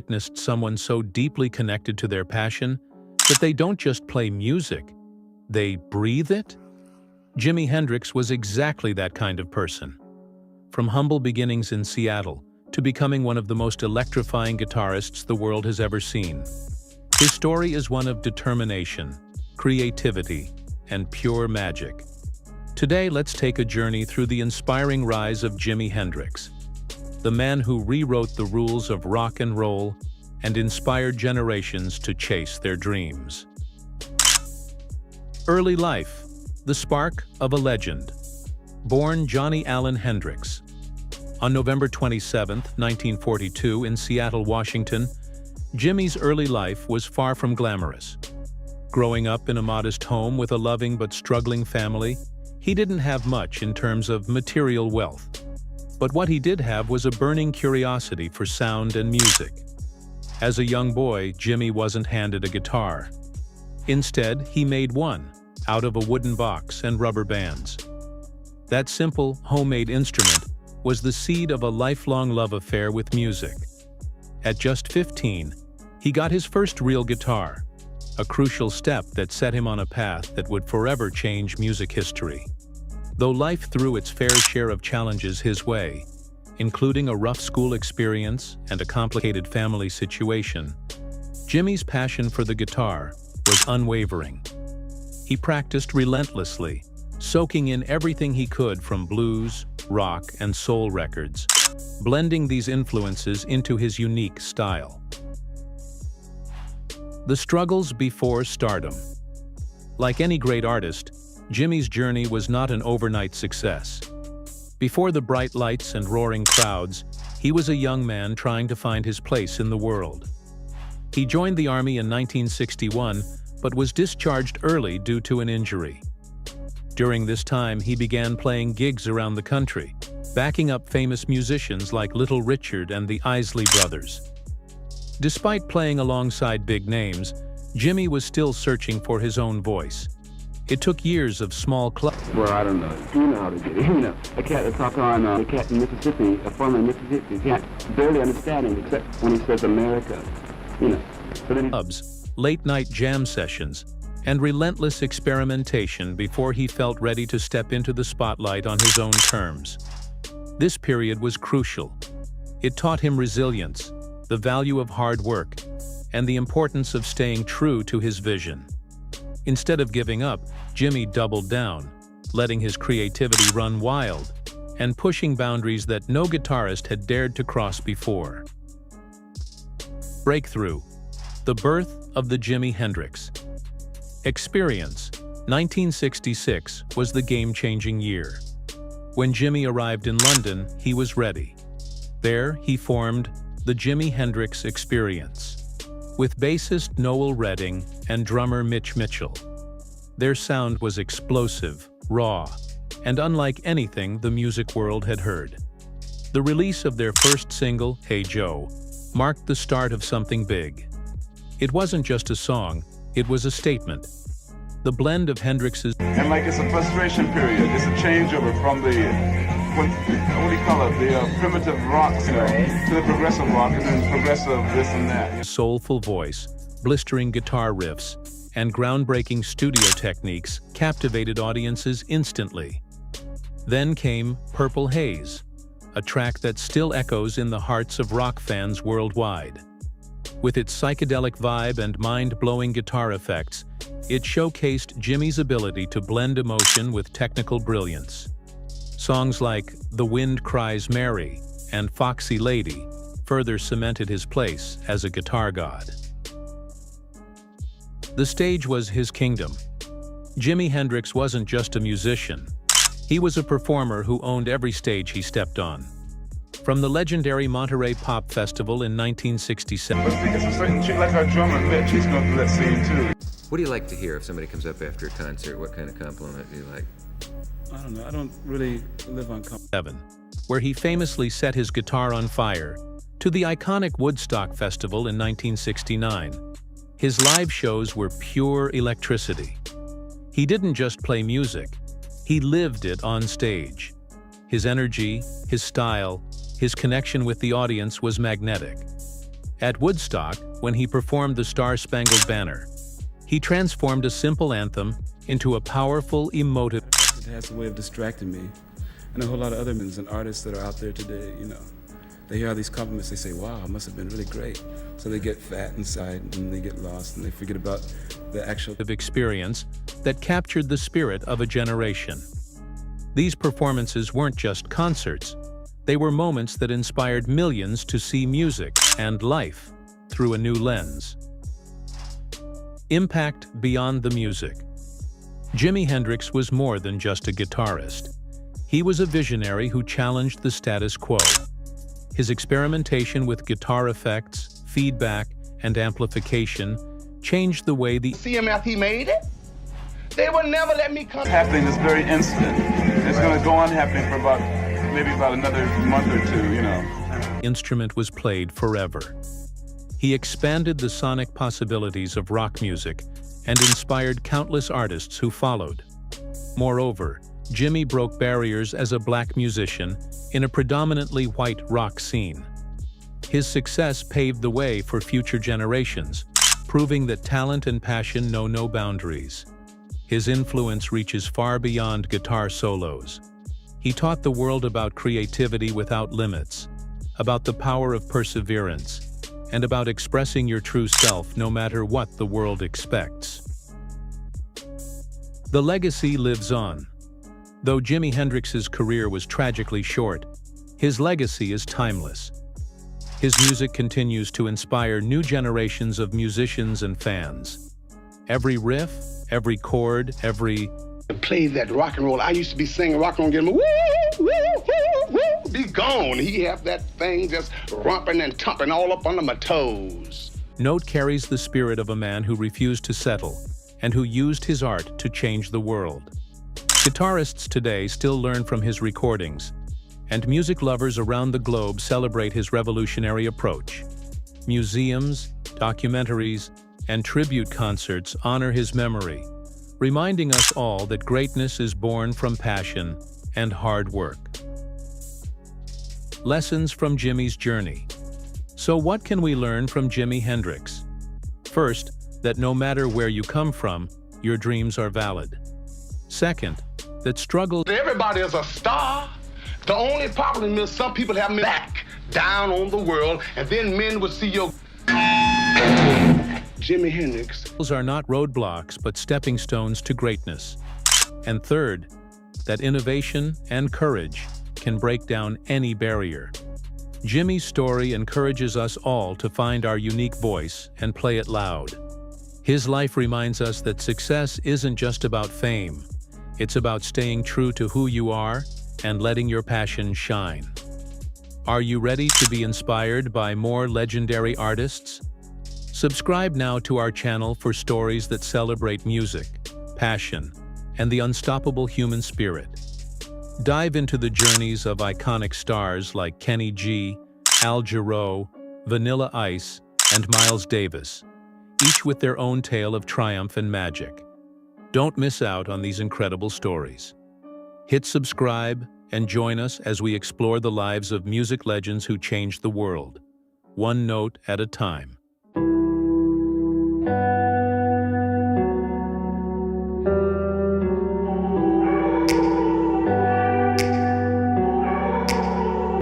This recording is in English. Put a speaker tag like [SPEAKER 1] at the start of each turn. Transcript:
[SPEAKER 1] witnessed someone so deeply connected to their passion that they don't just play music, they breathe it? Jimi Hendrix was exactly that kind of person. From humble beginnings in Seattle to becoming one of the most electrifying guitarists the world has ever seen. His story is one of determination, creativity, and pure magic. Today, let's take a journey through the inspiring rise of Jimi Hendrix, the man who rewrote the rules of rock and roll and inspired generations to chase their dreams. Early life, the spark of a legend. Born Johnny Allen Hendrix. On November 27, 1942, in Seattle, Washington, Jimi's early life was far from glamorous. Growing up in a modest home with a loving but struggling family, he didn't have much in terms of material wealth. But what he did have was a burning curiosity for sound and music. As a young boy, Jimi wasn't handed a guitar. Instead, he made one, out of a wooden box and rubber bands. That simple, homemade instrument was the seed of a lifelong love affair with music. At just 15, he got his first real guitar, a crucial step that set him on a path that would forever change music history. Though life threw its fair share of challenges his way, including a rough school experience and a complicated family situation, Jimi's passion for the guitar was unwavering. He practiced relentlessly, soaking in everything he could from blues, rock, and soul records, blending these influences into his unique style. The struggles before stardom. Like any great artist, Jimi's journey was not an overnight success. Before the bright lights and roaring crowds, he was a young man trying to find his place in the world. He joined the army in 1961, but was discharged early due to an injury. During this time, he began playing gigs around the country, backing up famous musicians like Little Richard and the Isley Brothers. Despite playing alongside big names, Jimi was still searching for his own voice. It took years of small clubs.
[SPEAKER 2] Well, I don't know. You know how to get it. You know, a cat that talk on a cat in Mississippi, a farmer in Mississippi, you can't barely understand him except when he says America. You know. So then
[SPEAKER 1] Clubs, late-night jam sessions, and relentless experimentation before he felt ready to step into the spotlight on his own terms. This period was crucial. It taught him resilience, the value of hard work, and the importance of staying true to his vision. Instead of giving up, Jimi doubled down, letting his creativity run wild and pushing boundaries that no guitarist had dared to cross before. Breakthrough. The birth of the Jimi Hendrix Experience. 1966 was the game-changing year. When Jimi arrived in London, he was ready. There, he formed the Jimi Hendrix Experience, with bassist Noel Redding and drummer Mitch Mitchell. Their sound was explosive, raw, and unlike anything the music world had heard. The release of their first single, Hey Joe, marked the start of something big. It wasn't just a song, it was a statement. The blend of Hendrix's
[SPEAKER 3] and like it's a frustration period. It's a changeover from the what do you call it? The primitive rock, you know, to the progressive rock, and then progressive this and that.
[SPEAKER 1] Soulful voice, blistering guitar riffs, and groundbreaking studio techniques captivated audiences instantly. Then came Purple Haze, a track that still echoes in the hearts of rock fans worldwide. With its psychedelic vibe and mind-blowing guitar effects, it showcased Jimi's ability to blend emotion with technical brilliance. Songs like The Wind Cries Mary and Foxy Lady further cemented his place as a guitar god. The stage was his kingdom. Jimi Hendrix wasn't just a musician. He was a performer who owned every stage he stepped on. From the legendary Monterey Pop Festival in 1967.
[SPEAKER 3] But because a certain chick like our drummer Mitch, he's going to that scene too.
[SPEAKER 4] What do you like to hear if somebody comes up after a concert? What kind of compliment do you like?
[SPEAKER 5] I don't know. I don't really live on
[SPEAKER 1] where he famously set his guitar on fire, to the iconic Woodstock Festival in 1969. His live shows were pure electricity. He didn't just play music, he lived it on stage. His energy, his style, his connection with the audience was magnetic. At Woodstock, when he performed the Star-Spangled Banner, he transformed a simple anthem into a powerful, emotive...
[SPEAKER 5] It has a way of distracting me. And a whole lot of other men and artists that are out there today, you know, they hear all these compliments, they say, wow, it must have been really great. So they get fat inside and they get lost and they forget about the actual
[SPEAKER 1] experience that captured the spirit of a generation. These performances weren't just concerts. They were moments that inspired millions to see music and life through a new lens. Impact beyond the music. Jimi Hendrix was more than just a guitarist. He was a visionary who challenged the status quo. His experimentation with guitar effects, feedback, and amplification changed the way the
[SPEAKER 6] CMF he made it. They would never let me come.
[SPEAKER 3] Happening this very instant. It's going to go on happening for maybe about another month or two, you know.
[SPEAKER 1] Instrument was played forever. He expanded the sonic possibilities of rock music and inspired countless artists who followed. Moreover, Jimi broke barriers as a black musician in a predominantly white rock scene. His success paved the way for future generations, proving that talent and passion know no boundaries. His influence reaches far beyond guitar solos. He taught the world about creativity without limits, about the power of perseverance, and about expressing your true self no matter what the world expects. The legacy lives on. Though Jimi Hendrix's career was tragically short, his legacy is timeless. His music continues to inspire new generations of musicians and fans. Every riff, every chord, every...
[SPEAKER 6] Play that rock and roll. I used to be singing rock and roll, getting woo, woo, woo, woo, be gone. He have that thing just romping and tumping all up under my toes.
[SPEAKER 1] Note carries the spirit of a man who refused to settle and who used his art to change the world. Guitarists today still learn from his recordings, and music lovers around the globe celebrate his revolutionary approach. Museums, documentaries, and tribute concerts honor his memory, reminding us all that greatness is born from passion and hard work. Lessons from Jimi's journey. So what can we learn from Jimi Hendrix? First, that no matter where you come from, your dreams are valid. Second, that struggle...
[SPEAKER 6] Everybody is a star. The only problem is some people have me back down on the world, and then men would see your... Jimi Hendrix
[SPEAKER 1] are not roadblocks but stepping stones to greatness. And third, that innovation and courage can break down any barrier. Jimi's story encourages us all to find our unique voice and play it loud. His life reminds us that success isn't just about fame. It's about staying true to who you are and letting your passion shine. Are you ready to be inspired by more legendary artists? Subscribe now to our channel for stories that celebrate music, passion, and the unstoppable human spirit. Dive into the journeys of iconic stars like Kenny G, Al Jarreau, Vanilla Ice, and Miles Davis, each with their own tale of triumph and magic. Don't miss out on these incredible stories. Hit subscribe and join us as we explore the lives of music legends who changed the world, one note at a time.